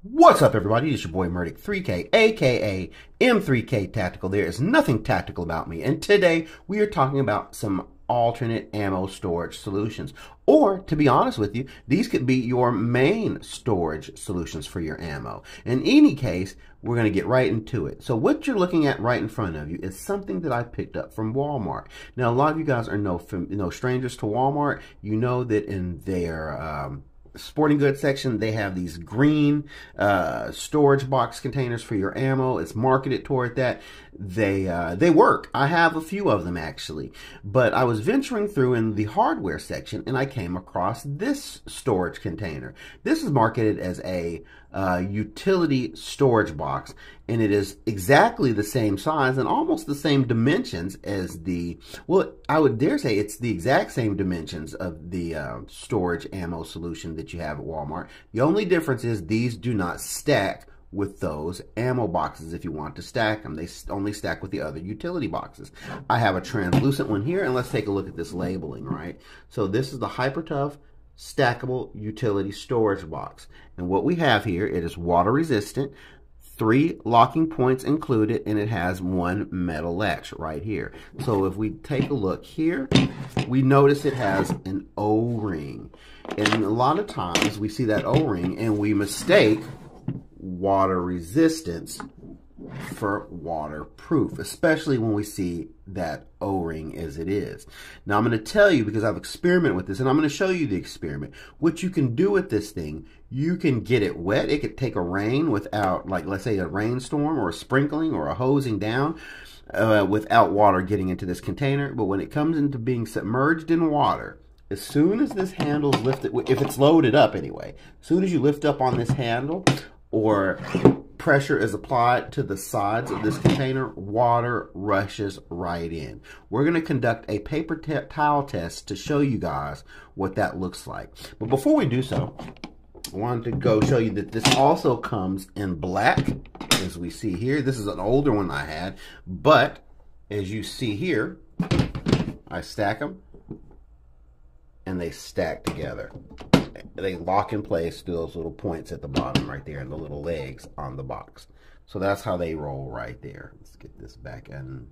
What's up, everybody? It's your boy Murdic 3K, aka M3K Tactical. There is nothing tactical about me, and today we are talking about some alternate ammo storage solutions. Or, to be honest with you, these could be your main storage solutions for your ammo. In any case, we're going to get right into it. So what you're looking at right in front of you is something that I picked up from Walmart. Now, a lot of you guys are no strangers to Walmart. You know that in their sporting goods section, they have these green storage box containers for your ammo. It's marketed toward that. They work. I have a few of them actually, but I was venturing through in the hardware section and I came across this storage container. This is marketed as a utility storage box, and it is exactly the same size and almost the same dimensions as the, well, I would dare say it's the exact same dimensions of the storage ammo solution that you have at Walmart. The only difference is these do not stack with those ammo boxes. If you want to stack them, they only stack with the other utility boxes. I have a translucent one here, and let's take a look at this labeling, right? So this is the Hyper Tough stackable utility storage box, and what we have here, it is water resistant, 3 locking points included, and it has 1 metal latch right here. So if we take a look here, we notice it has an O-ring, and a lot of times we see that O-ring and we mistake water resistance for waterproof, especially when we see that O-ring as it is. Now I'm going to tell you, because I've experimented with this, and I'm going to show you the experiment, what you can do with this thing. You can get it wet. It could take a rain without, like, let's say a rainstorm or a sprinkling or a hosing down without water getting into this container. But when it comes into being submerged in water, as soon as this handle is lifted, if it's loaded up anyway, as soon as you lift up on this handle or pressure is applied to the sides of this container, water rushes right in. We're going to conduct a paper towel test to show you guys what that looks like. But before we do so, I wanted to go show you that this also comes in black, as we see here. This is an older one I had, but as you see here, I stack them and they stack together. They lock in place to those little points at the bottom right there and the little legs on the box. So that's how they roll right there. Let's get this back in.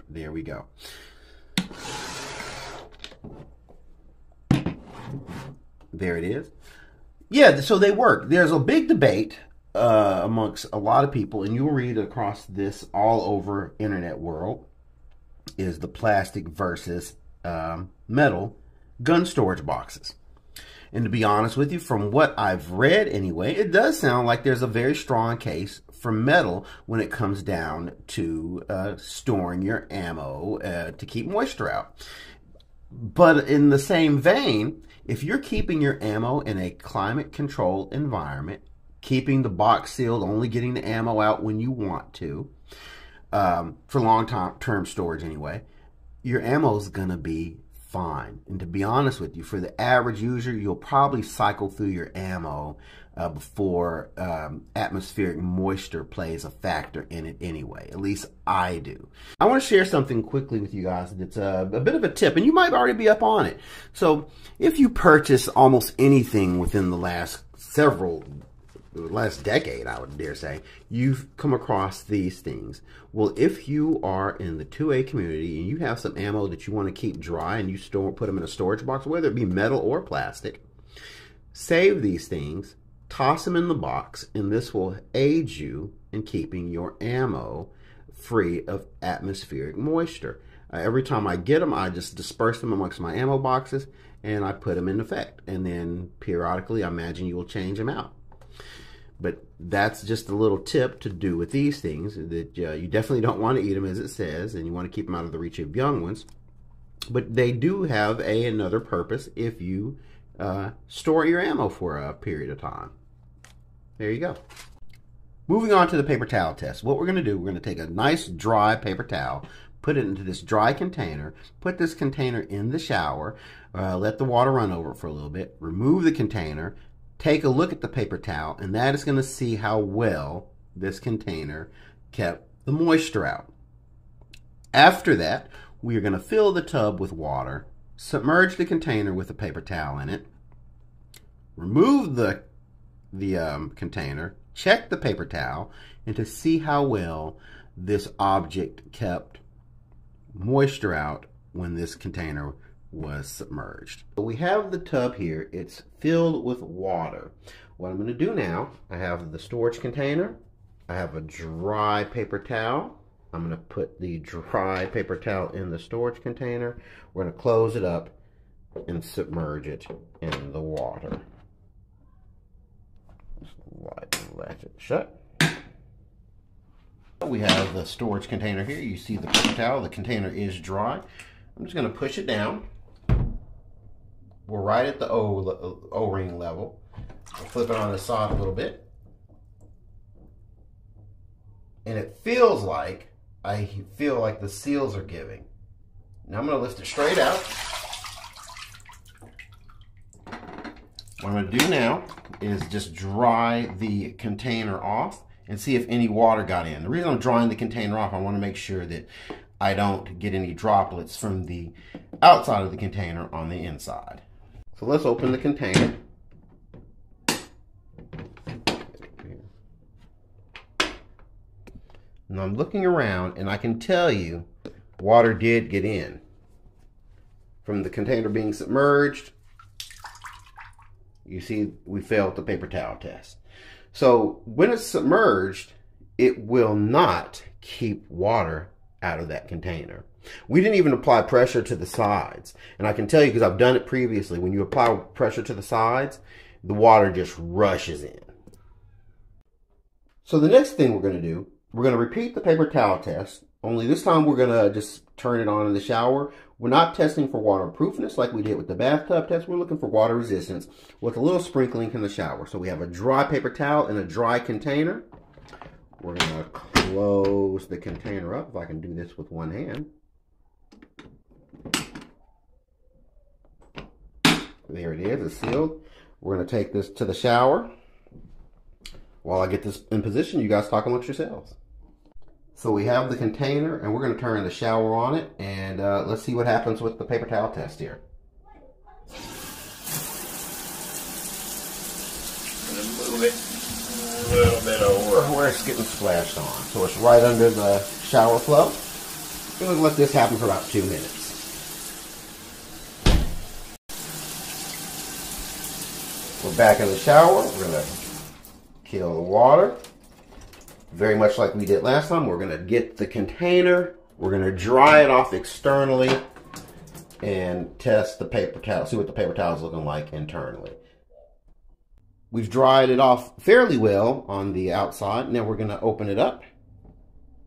There we go. There it is. Yeah, so they work. There's a big debate amongst a lot of people, and you'll read across this all over internet world, is the plastic versus metal gun storage boxes. And to be honest with you, from what I've read anyway, it does sound like there's a very strong case for metal when it comes down to storing your ammo to keep moisture out. But in the same vein, if you're keeping your ammo in a climate-controlled environment, keeping the box sealed, only getting the ammo out when you want to, for long-term storage anyway, your ammo is going to be fine. And to be honest with you, for the average user, you'll probably cycle through your ammo before atmospheric moisture plays a factor in it anyway. At least I do. I want to share something quickly with you guys that's a bit of a tip, and you might already be up on it. So if you purchase almost anything within the last decade, I would dare say, you've come across these things. Well, if you are in the 2A community and you have some ammo that you want to keep dry and you put them in a storage box, whether it be metal or plastic, save these things, toss them in the box, and this will aid you in keeping your ammo free of atmospheric moisture. Every time I get them, I just disperse them amongst my ammo boxes and I put them in effect. And then periodically, I imagine you will change them out. But that's just a little tip to do with these things, that you definitely don't want to eat them, as it says, and you want to keep them out of the reach of young ones. But they do have another purpose if you store your ammo for a period of time. There you go. Moving on to the paper towel test. What we're going to do, we're going to take a nice dry paper towel, put it into this dry container, put this container in the shower, let the water run over it for a little bit, remove the container, take a look at the paper towel, and that is going to see how well this container kept the moisture out. After that, we are going to fill the tub with water, submerge the container with a paper towel in it, remove the the container, check the paper towel, and to see how well this object kept moisture out when this container was submerged. So we have the tub here. It's filled with water. What I'm going to do now, I have the storage container. I have a dry paper towel. I'm going to put the dry paper towel in the storage container. We're going to close it up and submerge it in the water. Slide and latch it shut. We have the storage container here. You see the paper towel. The container is dry. I'm just going to push it down. We're right at the O-ring level. I'll flip it on the side a little bit. And it feels like, I feel like the seals are giving. Now I'm going to lift it straight out. What I'm going to do now is just dry the container off and see if any water got in. The reason I'm drying the container off, I want to make sure that I don't get any droplets from the outside of the container on the inside. So let's open the container. And I'm looking around and I can tell you water did get in. From the container being submerged, you see we failed the paper towel test. So when it's submerged, it will not keep water out of that container. We didn't even apply pressure to the sides. And I can tell you, because I've done it previously, when you apply pressure to the sides, the water just rushes in. So the next thing we're going to do, we're going to repeat the paper towel test, only this time we're going to just turn it on in the shower. We're not testing for waterproofness like we did with the bathtub test. We're looking for water resistance with a little sprinkling in the shower. So we have a dry paper towel in a dry container. We're going to close the container up, if I can do this with one hand. There it is, it's sealed. We're going to take this to the shower. While I get this in position, you guys talk amongst yourselves. So we have the container, and we're going to turn the shower on it, and let's see what happens with the paper towel test here. I'm going to move it a little bit over. Where it's getting splashed on. So it's right under the shower flow. We're going to let this happen for about 2 minutes. We're back in the shower. We're going to kill the water. Very much like we did last time, we're going to get the container, we're going to dry it off externally and test the paper towel, see what the paper towel is looking like internally. We've dried it off fairly well on the outside. Now we're going to open it up.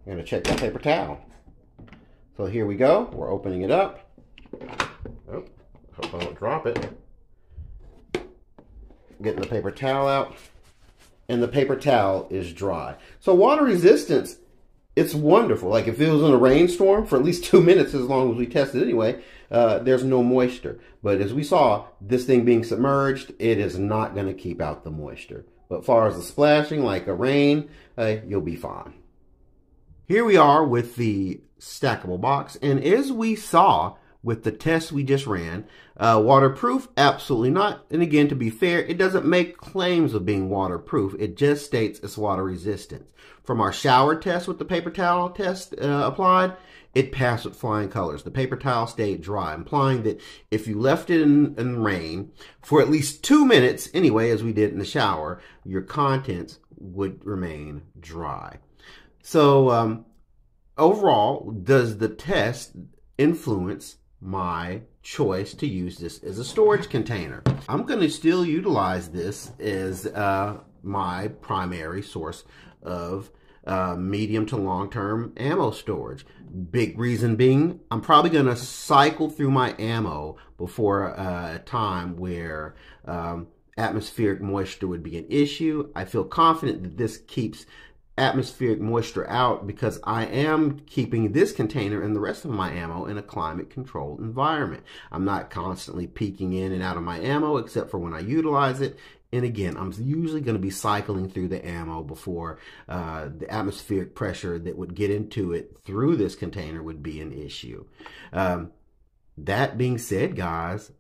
We're going to check that paper towel. So here we go. We're opening it up. Oh, hope I don't drop it. Getting the paper towel out. And the paper towel is dry. So water resistance, it's wonderful. Like if it was in a rainstorm for at least 2 minutes, as long as we tested anyway, there's no moisture. But as we saw, this thing being submerged, it is not going to keep out the moisture. But as far as the splashing, like a rain, you'll be fine. Here we are with the stackable box. And as we saw with the test we just ran, waterproof? Absolutely not. And again, to be fair, it doesn't make claims of being waterproof. It just states it's water resistant. From our shower test with the paper towel test applied, it passed with flying colors. The paper towel stayed dry, implying that if you left it in rain for at least 2 minutes, anyway, as we did in the shower, your contents would remain dry. So overall, does the test influence my choice to use this as a storage container? I'm going to still utilize this as my primary source of medium to long-term ammo storage. Big reason being, I'm probably going to cycle through my ammo before a time where atmospheric moisture would be an issue. I feel confident that this keeps atmospheric moisture out because I am keeping this container and the rest of my ammo in a climate controlled environment. I'm not constantly peeking in and out of my ammo except for when I utilize it. And again, I'm usually going to be cycling through the ammo before the atmospheric pressure that would get into it through this container would be an issue. That being said, guys,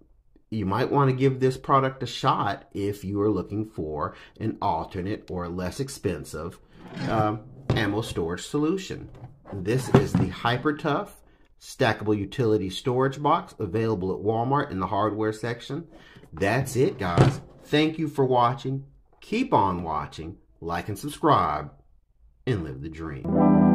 you might want to give this product a shot if you are looking for an alternate or less expensive ammo storage solution. This is the Hyper Tough Stackable Utility Storage Box, available at Walmart in the hardware section. That's it, guys. Thank you for watching. Keep on watching, like and subscribe, and live the dream.